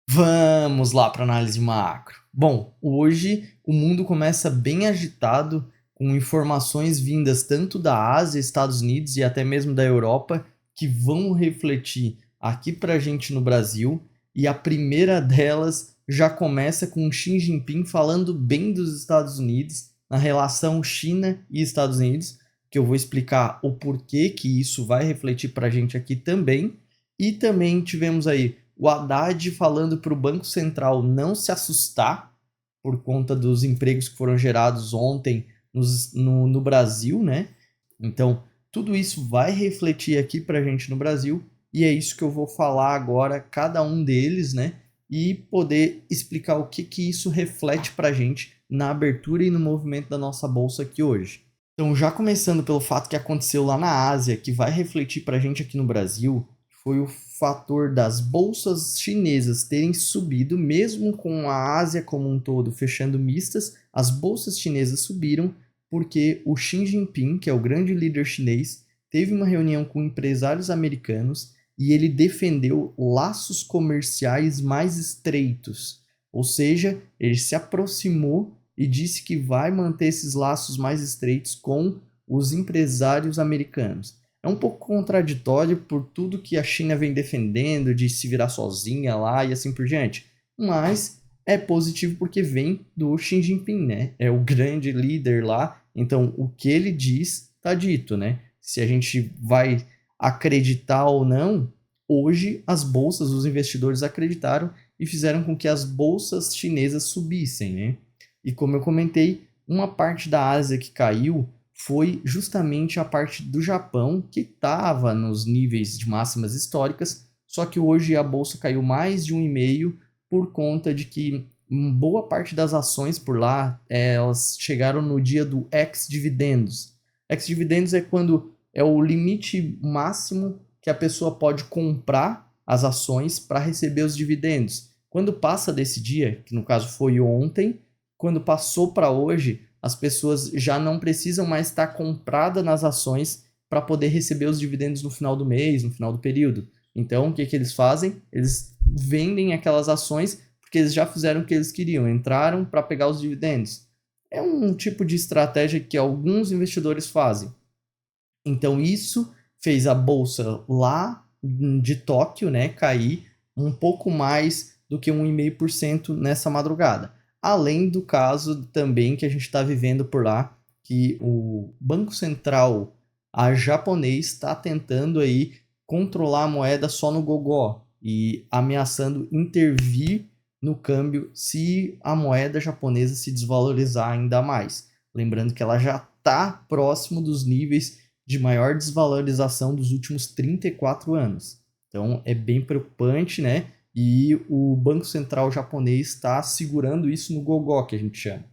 Vamos lá para análise macro. Bom, hoje o mundo começa bem agitado, com informações vindas tanto da Ásia, Estados Unidos e até mesmo da Europa, que vão refletir aqui para a gente no Brasil. E a primeira delas já começa com Xi Jinping falando bem dos Estados Unidos na relação China e Estados Unidos, que eu vou explicar o porquê que isso vai refletir para a gente aqui também. E também tivemos aí o Haddad falando para o Banco Central não se assustar por conta dos empregos que foram gerados ontem no Brasil, né? Então, tudo isso vai refletir aqui para a gente no Brasil e é isso que eu vou falar agora, cada um deles, né? E poder explicar o que isso reflete para a gente na abertura e no movimento da nossa bolsa aqui hoje. Então, já começando pelo fato que aconteceu lá na Ásia, que vai refletir para a gente aqui no Brasil, foi o fator das bolsas chinesas terem subido, mesmo com a Ásia como um todo fechando mistas, as bolsas chinesas subiram porque o Xi Jinping, que é o grande líder chinês, teve uma reunião com empresários americanos e ele defendeu laços comerciais mais estreitos. Ou seja, ele se aproximou e disse que vai manter esses laços mais estreitos com os empresários americanos. É um pouco contraditório por tudo que a China vem defendendo, de se virar sozinha lá e assim por diante. Mas é positivo porque vem do Xi Jinping, né? É o grande líder lá, então o que ele diz está dito, né? Se a gente vai acreditar ou não, hoje as bolsas, os investidores acreditaram e fizeram com que as bolsas chinesas subissem, né? E como eu comentei, uma parte da Ásia que caiu foi justamente a parte do Japão, que estava nos níveis de máximas históricas, só que hoje a bolsa caiu mais de 1,5 por conta de que boa parte das ações por lá, elas chegaram no dia do ex-dividendos. Ex-dividendos é quando é o limite máximo que a pessoa pode comprar as ações para receber os dividendos. Quando passa desse dia, que no caso foi ontem, quando passou para hoje, as pessoas já não precisam mais estar compradas nas ações para poder receber os dividendos no final do mês, no final do período. Então, o que eles fazem? Eles vendem aquelas ações porque eles já fizeram o que eles queriam, entraram para pegar os dividendos. É um tipo de estratégia que alguns investidores fazem. Então, isso fez a bolsa lá de Tóquio, né, cair um pouco mais do que 1,5% nessa madrugada. Além do caso também que a gente está vivendo por lá, que o Banco Central japonês está tentando aí controlar a moeda só no gogó e ameaçando intervir no câmbio se a moeda japonesa se desvalorizar ainda mais. Lembrando que ela já está próximo dos níveis de maior desvalorização dos últimos 34 anos. Então é bem preocupante, né? E o Banco Central japonês está segurando isso no gogó, que a gente chama.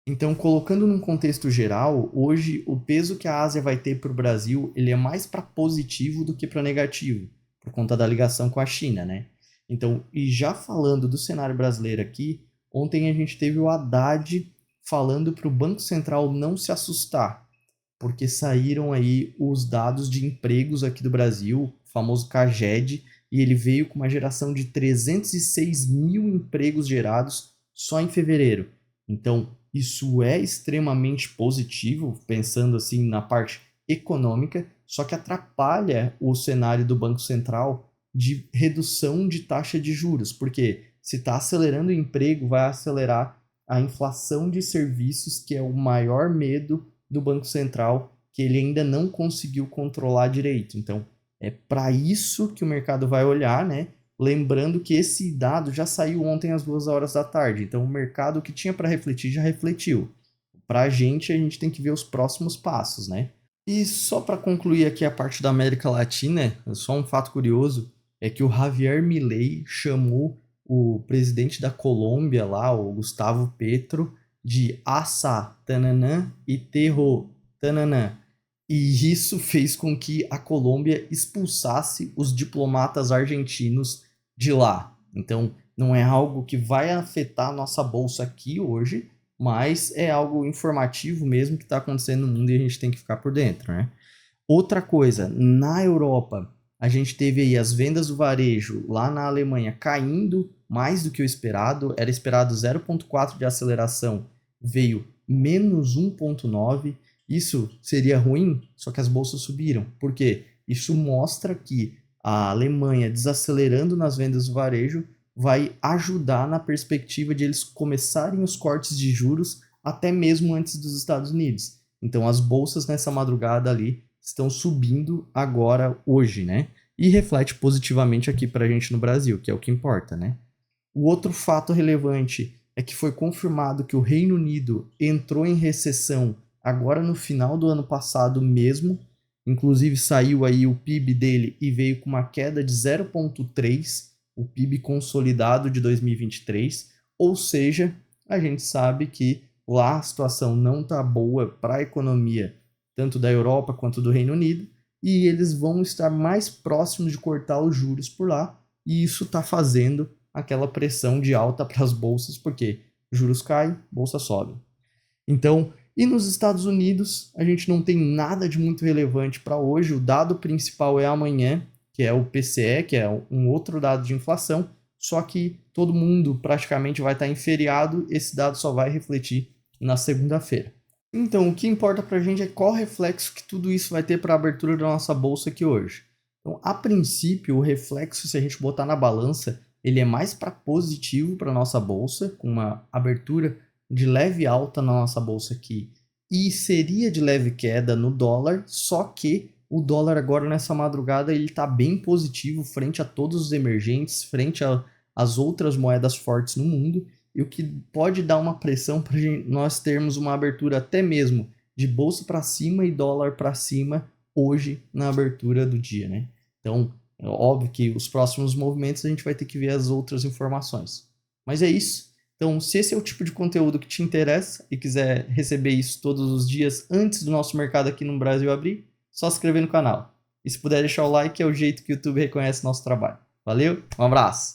Então, colocando num contexto geral, hoje o peso que a Ásia vai ter para o Brasil, ele é mais para positivo do que para negativo, por conta da ligação com a China, né? Então, e já falando do cenário brasileiro aqui, ontem a gente teve o Haddad falando para o Banco Central não se assustar, porque saíram aí os dados de empregos aqui do Brasil, o famoso CAGED, e ele veio com uma geração de 306 mil empregos gerados só em fevereiro. Então, isso é extremamente positivo, pensando assim na parte econômica, só que atrapalha o cenário do Banco Central de redução de taxa de juros, porque se está acelerando o emprego, vai acelerar a inflação de serviços, que é o maior medo do Banco Central, que ele ainda não conseguiu controlar direito. Então, é para isso que o mercado vai olhar, né? Lembrando que esse dado já saiu ontem às 2 horas da tarde, então o mercado que tinha para refletir já refletiu. Para a gente tem que ver os próximos passos, né? E só para concluir aqui a parte da América Latina, só um fato curioso é que o Javier Milei chamou o presidente da Colômbia lá, o Gustavo Petro, de Asa Tananã e Terro Tananã. E isso fez com que a Colômbia expulsasse os diplomatas argentinos de lá. Então, não é algo que vai afetar a nossa bolsa aqui hoje, mas é algo informativo mesmo que está acontecendo no mundo e a gente tem que ficar por dentro, né? Outra coisa, na Europa, A gente teve aí as vendas do varejo lá na Alemanha caindo mais do que o esperado, era esperado 0,4 de aceleração, veio menos 1,9. Isso seria ruim, só que as bolsas subiram. Por quê? Isso mostra que a Alemanha desacelerando nas vendas do varejo vai ajudar na perspectiva de eles começarem os cortes de juros até mesmo antes dos Estados Unidos. Então as bolsas nessa madrugada ali estão subindo agora, hoje, né? E reflete positivamente aqui para a gente no Brasil, que é o que importa, né? O outro fato relevante é que foi confirmado que o Reino Unido entrou em recessão agora no final do ano passado mesmo. Inclusive saiu aí o PIB dele e veio com uma queda de 0,3, o PIB consolidado de 2023. Ou seja, a gente sabe que lá a situação não está boa para a economia, tanto da Europa quanto do Reino Unido, e eles vão estar mais próximos de cortar os juros por lá, e isso está fazendo aquela pressão de alta para as bolsas, porque juros caem, bolsa sobe. Então, e nos Estados Unidos, a gente não tem nada de muito relevante para hoje. O dado principal é amanhã, que é o PCE, que é um outro dado de inflação, só que todo mundo praticamente vai estar em feriado, esse dado só vai refletir na segunda-feira. Então, o que importa para a gente é qual reflexo que tudo isso vai ter para a abertura da nossa bolsa aqui hoje. Então, a princípio, o reflexo, se a gente botar na balança, ele é mais para positivo para a nossa bolsa, com uma abertura de leve alta na nossa bolsa aqui, e seria de leve queda no dólar, só que o dólar agora nessa madrugada ele está bem positivo frente a todos os emergentes, frente às outras moedas fortes no mundo, e o que pode dar uma pressão para nós termos uma abertura até mesmo de bolsa para cima e dólar para cima hoje na abertura do dia, né? Então, é óbvio que os próximos movimentos a gente vai ter que ver as outras informações. Mas é isso. Então, se esse é o tipo de conteúdo que te interessa e quiser receber isso todos os dias antes do nosso mercado aqui no Brasil abrir, só se inscrever no canal. E se puder deixar o like, é o jeito que o YouTube reconhece nosso trabalho. Valeu, um abraço!